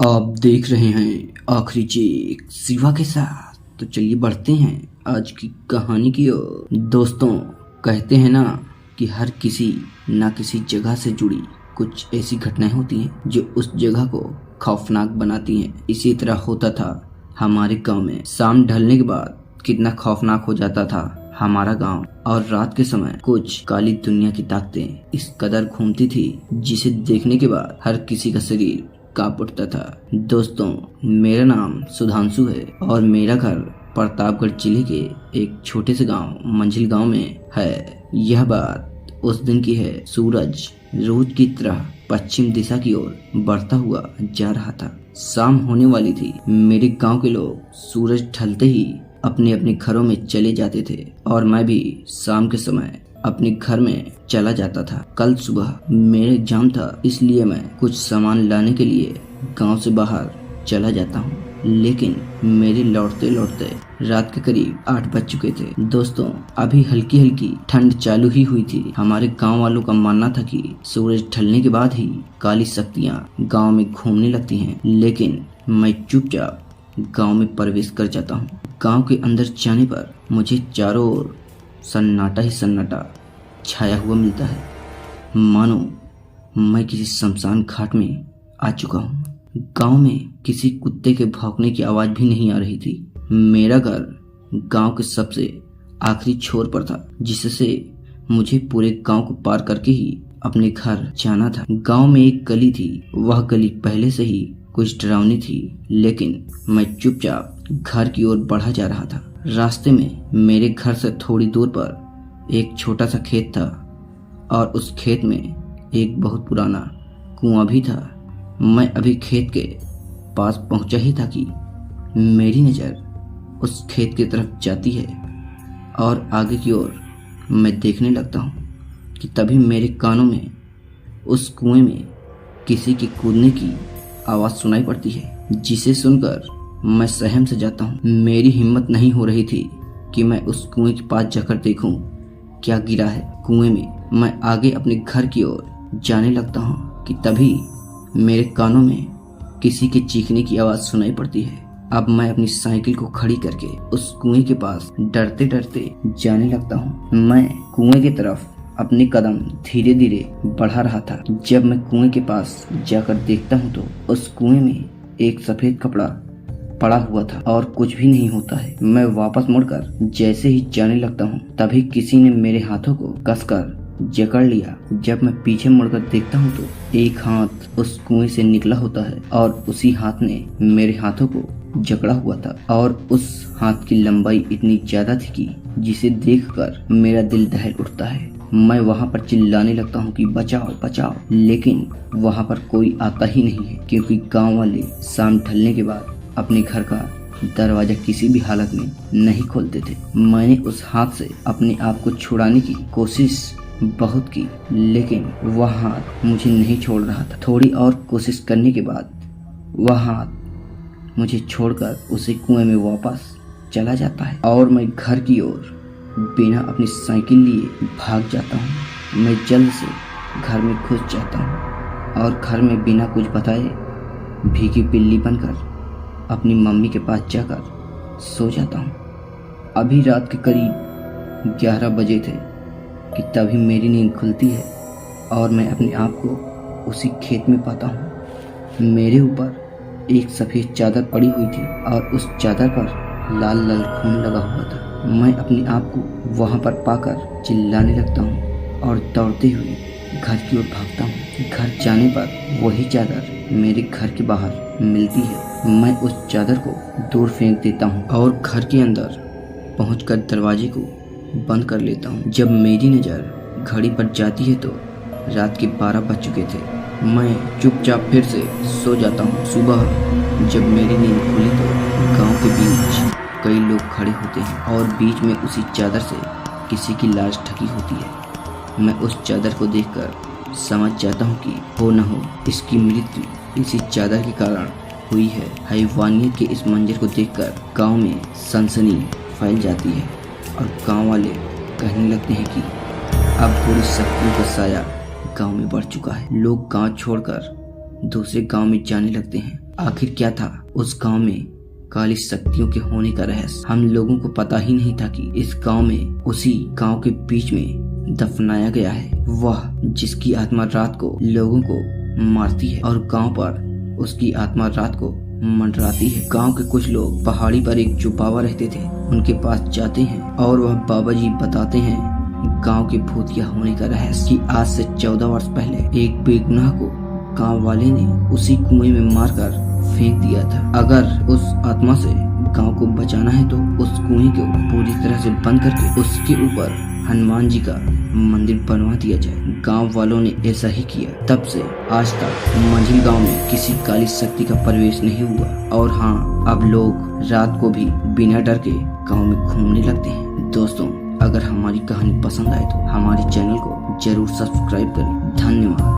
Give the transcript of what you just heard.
आप देख रहे हैं आखिरी चेक शिवा के साथ। तो चलिए बढ़ते हैं आज की कहानी की ओर। दोस्तों, कहते हैं ना कि हर किसी ना किसी जगह से जुड़ी कुछ ऐसी घटनाएं होती हैं जो उस जगह को खौफनाक बनाती हैं। इसी तरह होता था हमारे गांव में। शाम ढलने के बाद कितना खौफनाक हो जाता था हमारा गांव, और रात के समय कुछ काली दुनिया की ताकतें इस कदर घूमती थी जिसे देखने के बाद हर किसी का शरीर कांप उठता था। दोस्तों, मेरा नाम सुधांशु है और मेरा घर प्रतापगढ़ जिले के एक छोटे से गांव मंझिल गांव में है। यह बात उस दिन की है। सूरज रोज की तरह पश्चिम दिशा की ओर बढ़ता हुआ जा रहा था। शाम होने वाली थी। मेरे गांव के लोग सूरज ढलते ही अपने अपने घरों में चले जाते थे और मैं भी शाम के समय अपने घर में चला जाता था। कल सुबह मेरा एग्जाम था, इसलिए मैं कुछ सामान लाने के लिए गांव से बाहर चला जाता हूँ, लेकिन मेरे लौटते लौटते रात के करीब 8 बज चुके थे। दोस्तों, अभी हल्की हल्की ठंड चालू ही हुई थी। हमारे गांव वालों का मानना था कि सूरज ढलने के बाद ही काली शक्तियाँ गाँव में घूमने लगती हैं, लेकिन मैं चुपचाप गाँव में प्रवेश कर जाता हूँ। गाँव के अंदर जाने पर मुझे चारों ओर सन्नाटा ही सन्नाटा छाया हुआ मिलता है, मानो मैं किसी शमशान घाट में आ चुका हूँ। गांव में किसी कुत्ते के भौंकने की आवाज भी नहीं आ रही थी। मेरा घर गांव के सबसे आखिरी छोर पर था, जिससे मुझे पूरे गांव को पार करके ही अपने घर जाना था। गांव में एक गली थी। वह गली पहले से ही कुछ डरावनी थी, लेकिन मैं चुपचाप घर की ओर बढ़ा जा रहा था। रास्ते में मेरे घर से थोड़ी दूर पर एक छोटा सा खेत था और उस खेत में एक बहुत पुराना कुआं भी था। मैं अभी खेत के पास पहुंचा ही था कि मेरी नज़र उस खेत की तरफ जाती है और आगे की ओर मैं देखने लगता हूं कि तभी मेरे कानों में उस कुएं में किसी के कूदने की आवाज़ सुनाई पड़ती है, जिसे सुनकर मैं सहम से जाता हूँ। मेरी हिम्मत नहीं हो रही थी कि मैं उस कुएं के पास जाकर देखूं क्या गिरा है कुएं में। मैं आगे अपने घर की ओर जाने लगता हूँ कि तभी मेरे कानों में किसी के चीखने की आवाज़ सुनाई पड़ती है। अब मैं अपनी साइकिल को खड़ी करके उस कुएं के पास डरते डरते जाने लगता हूँ। मैं कुएं की तरफ अपने कदम धीरे धीरे बढ़ा रहा था। जब मैं कुएं के पास जाकर देखता हूँ तो उस कुएं में एक सफेद कपड़ा पड़ा हुआ था और कुछ भी नहीं होता है। मैं वापस मुड़कर जैसे ही जाने लगता हूँ, तभी किसी ने मेरे हाथों को कसकर जकड़ लिया। जब मैं पीछे मुड़कर देखता हूँ तो एक हाथ उस कुएं से निकला होता है और उसी हाथ ने मेरे हाथों को जकड़ा हुआ था, और उस हाथ की लंबाई इतनी ज्यादा थी कि जिसे देखकर मेरा दिल दहल उठता है। मैं वहां पर चिल्लाने लगता हूं कि बचाओ बचाओ, लेकिन वहां पर कोई आता ही नहीं है, क्योंकि गांव वाले शाम ढलने के बाद अपने घर का दरवाजा किसी भी हालत में नहीं खोलते थे। मैंने उस हाथ से अपने आप को छुड़ाने की कोशिश बहुत की, लेकिन वह हाथ मुझे नहीं छोड़ रहा था। थोड़ी और कोशिश करने के बाद वह हाथ मुझे छोड़कर उसी कुएं में वापस चला जाता है और मैं घर की ओर बिना अपनी साइकिल लिए भाग जाता हूँ। मैं जल्द से घर में घुस जाता हूँ और घर में बिना कुछ बताए भीगी बिल्ली बनकर अपनी मम्मी के पास जाकर सो जाता हूँ। अभी रात के करीब 11 बजे थे कि तभी मेरी नींद खुलती है और मैं अपने आप को उसी खेत में पाता हूँ। मेरे ऊपर एक सफ़ेद चादर पड़ी हुई थी और उस चादर पर लाल लाल खून लगा हुआ था। मैं अपने आप को वहाँ पर पाकर चिल्लाने लगता हूँ और दौड़ते हुए घर की ओर भागता हूँ। घर जाने पर वही चादर मेरे घर के बाहर मिलती है। मैं उस चादर को दूर फेंक देता हूँ और घर के अंदर पहुँचकर दरवाजे को बंद कर लेता हूँ। जब मेरी नज़र घड़ी पर जाती है तो रात के 12 बज चुके थे। मैं चुपचाप फिर से सो जाता हूँ। सुबह जब मेरी नींद खुली तो गांव के बीच कई लोग खड़े होते हैं और बीच में उसी चादर से किसी की लाश ढकी होती है। मैं उस चादर को देखकर समझ जाता हूँ कि हो न हो इसकी मृत्यु इसी चादर के कारण हुई है। हैवानियत के इस मंजर को देखकर गांव में सनसनी फैल जाती है और गांव वाले कहने लगते हैं कि अब थोड़ी शक्तियों का साया गांव में बढ़ चुका है। लोग गांव छोड़कर दूसरे गांव में जाने लगते हैं आखिर क्या था उस गांव में काली शक्तियों के होने का रहस्य। हम लोगों को पता ही नहीं था कि इस गांव में उसी गांव के बीच में दफनाया गया है वह जिसकी आत्मा रात को लोगों को मारती है और गांव पर उसकी आत्मा रात को मंडराती है। गांव के कुछ लोग पहाड़ी पर एक जो बाबा रहते थे उनके पास जाते हैं और वह बाबा जी बताते हैं गांव के भूतिया होने का रहस्य कि आज से 14 वर्ष पहले एक बेगुनाह को गांव वाले ने उसी कुएं में मारकर फेंक दिया था। अगर उस आत्मा से गांव को बचाना है तो उस कुएं को पूरी तरह से बंद करके उसके ऊपर हनुमान जी का मंदिर बनवा दिया जाए। गांव वालों ने ऐसा ही किया। तब से आज तक मंझिल गांव में किसी काली शक्ति का प्रवेश नहीं हुआ। और हाँ, अब लोग रात को भी बिना डर के गांव में घूमने लगते हैं। दोस्तों, अगर हमारी कहानी पसंद आए तो हमारे चैनल को जरूर सब्सक्राइब करें। धन्यवाद।